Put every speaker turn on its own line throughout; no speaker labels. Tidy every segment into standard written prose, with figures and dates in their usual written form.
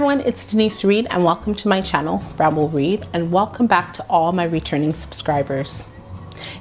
everyone, it's Denise Reed and welcome to my channel, Ramble Reed, and welcome back to all my returning subscribers.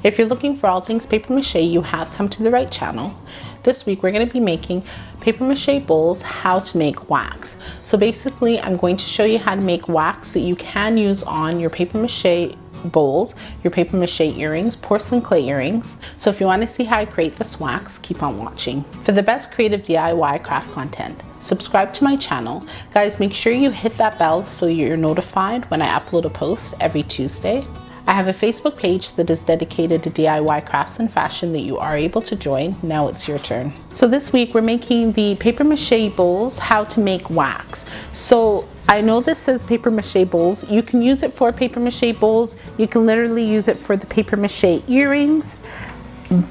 If you're looking for all things paper mache, you have come to the right channel. This week we're going to be making paper mache bowls, how to make wax. So basically I'm going to show you how to make wax that you can use on your paper mache bowls, your paper mache earrings, porcelain clay earrings. So if you want to see how I create this wax, keep on watching. For the best creative DIY craft content, subscribe to my channel. Guys, make sure you hit that bell so you're notified when I upload a post every Tuesday. I have a Facebook page that is dedicated to DIY crafts and fashion that you are able to join. Now it's your turn. So this week we're making the paper mache bowls, how to make wax. So I know this says paper mache bowls. You can use it for paper mache bowls. You can literally use it for the paper mache earrings.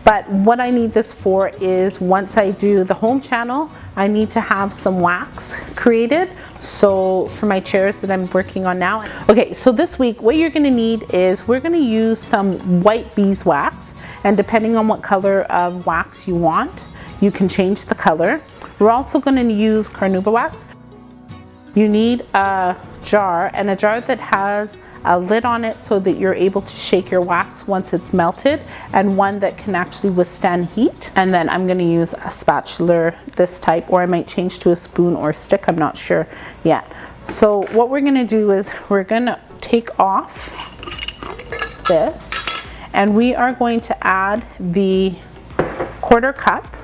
But what I need this for is once I do the home channel, I need to have some wax created. So for my chairs that I'm working on now. Okay, so this week what you're gonna need is we're gonna use some white beeswax, and depending on what color of wax you want, you can change the color. We're also gonna use carnuba wax. You need a jar, and a jar that has a lid on it so that you're able to shake your wax once it's melted, and one that can actually withstand heat. And then I'm going to use a spatula this type, or I might change to a spoon or a stick, I'm not sure yet. So what we're going to do is we're going to take off this, and we are going to add the 1/4 cup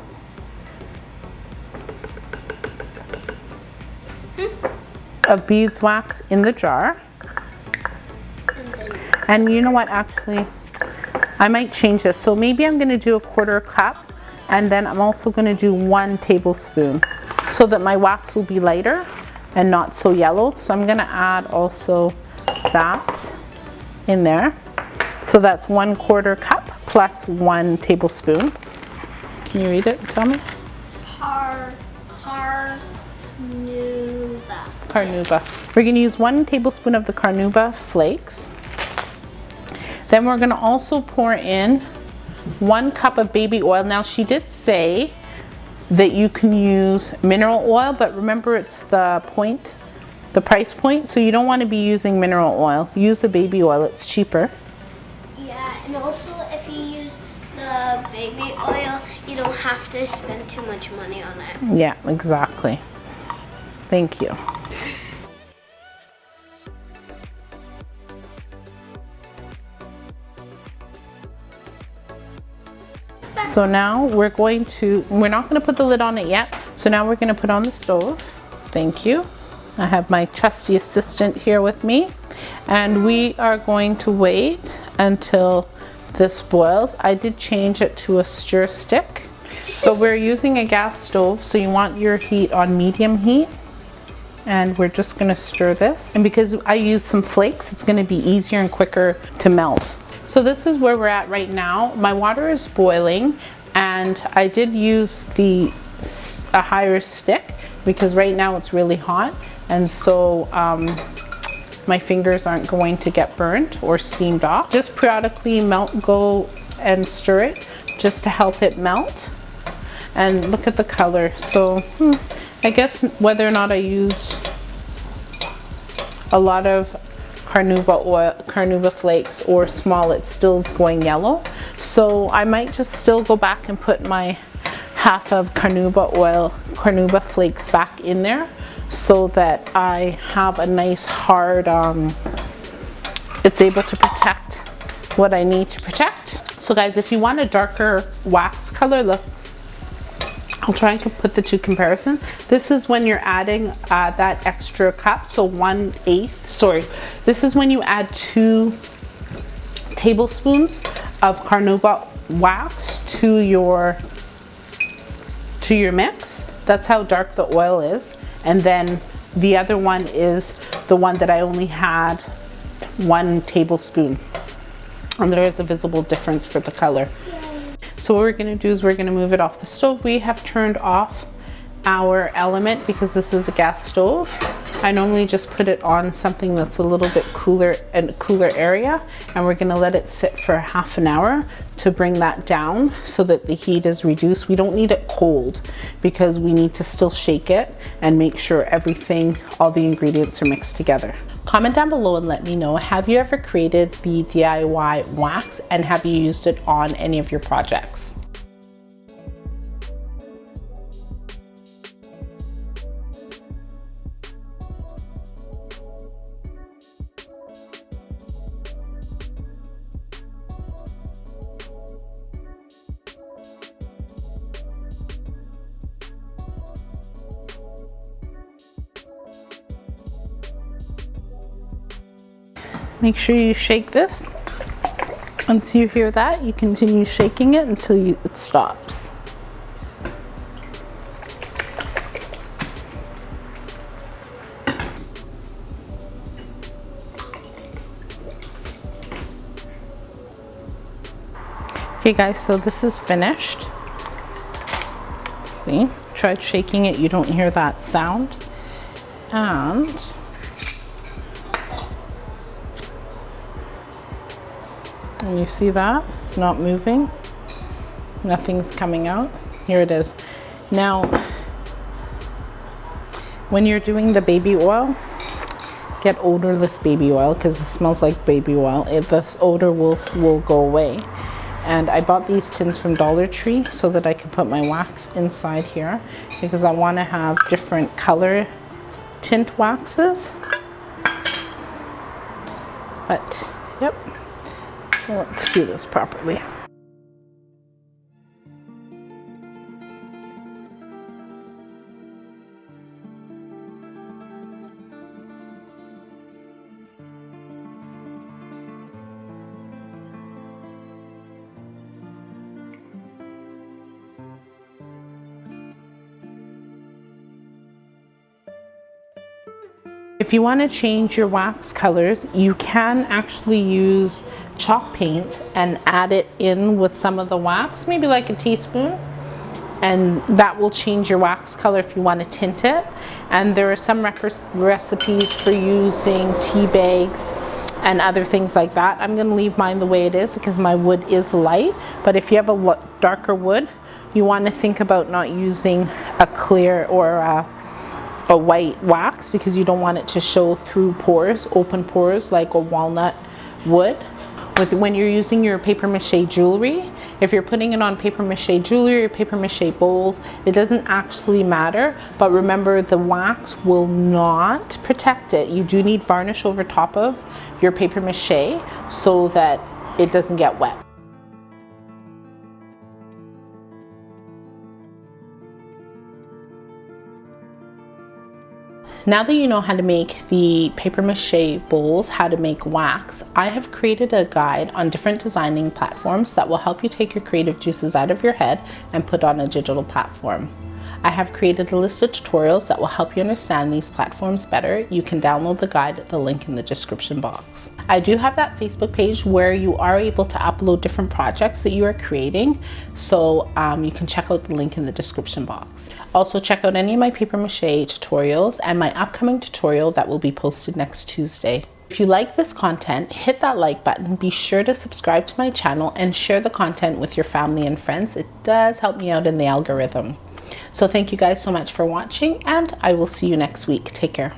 of beeswax in the jar. And you know what, actually I might change this, so maybe I'm going to do a 1/4 cup, and then I'm also going to do 1 tablespoon so that my wax will be lighter and not so yellow. So I'm going to add also that in there, so that's 1/4 cup plus 1 tablespoon. Can you read it? Tell me. Carnuba. We're going to use 1 tablespoon of the carnuba flakes. Then we're going to also pour in 1 cup of baby oil. Now she did say that you can use mineral oil, but remember it's the price point, so you don't want to be using mineral oil. Use the baby oil, it's cheaper.
Yeah, and also if you use the baby oil, you don't have to spend too much money on it.
Yeah, exactly. Thank you. So now we're not going to put the lid on it yet. So now we're going to put on the stove. Thank you. I have my trusty assistant here with me, and we are going to wait until this boils. I did change it to a stir stick. So we're using a gas stove, so you want your heat on medium heat. And we're just going to stir this. And because I used some flakes, it's going to be easier and quicker to melt. So this is where we're at right now. My water is boiling, and I did use a higher stick because right now it's really hot, and so my fingers aren't going to get burnt or steamed off. Just periodically go and stir it just to help it melt. And look at the color. So I guess whether or not I used a lot of carnuba flakes or small, it still is going yellow. So I might just still go back and put my half of carnuba flakes back in there so that I have a nice hard, it's able to protect what I need to protect. So guys, if you want a darker wax color, look, I'll try and put the two comparisons. This is when you're adding that extra cup, so 1/8. Sorry, this is when you add 2 tablespoons of carnuba wax to your mix. That's how dark the oil is. And then the other one is the one that I only had 1 tablespoon. And there is a visible difference for the color. So what we're going to do is we're going to move it off the stove. We have turned off our element because this is a gas stove. I normally just put it on something that's a little bit cooler and cooler area, and we're going to let it sit for half an hour to bring that down so that the heat is reduced. We don't need it cold because we need to still shake it and make sure everything, all the ingredients are mixed together. Comment down below and let me know, have you ever created the DIY wax and have you used it on any of your projects? Make sure you shake this. Once you hear that, you continue shaking it until it stops. Okay guys, so this is finished. See, tried shaking it, you don't hear that sound. And you see that? It's not moving. Nothing's coming out. Here it is. Now, when you're doing the baby oil, get odorless baby oil because it smells like baby oil. This odor will go away. And I bought these tins from Dollar Tree so that I can put my wax inside here because I want to have different color tint waxes. But, yep. So let's do this properly. If you want to change your wax colors, you can actually use chalk paint and add it in with some of the wax, maybe like a teaspoon, and that will change your wax color if you want to tint it. And there are some recipes for using tea bags and other things like that. I'm going to leave mine the way it is because my wood is light, but if you have a darker wood, you want to think about not using a clear or a white wax because you don't want it to show through pores, open pores like a walnut would. When you're using your papier-mâché jewelry, if you're putting it on papier-mâché jewelry or papier-mâché bowls, it doesn't actually matter, but remember the wax will not protect it. You do need varnish over top of your papier-mâché so that it doesn't get wet. Now that you know how to make the papier-mâché bowls, how to make wax, I have created a guide on different designing platforms that will help you take your creative juices out of your head and put on a digital platform. I have created a list of tutorials that will help you understand these platforms better. You can download the guide at the link in the description box. I do have that Facebook page where you are able to upload different projects that you are creating, so you can check out the link in the description box. Also check out any of my papier-mâché tutorials and my upcoming tutorial that will be posted next Tuesday. If you like this content, hit that like button, be sure to subscribe to my channel and share the content with your family and friends. It does help me out in the algorithm. So thank you guys so much for watching and I will see you next week. Take care.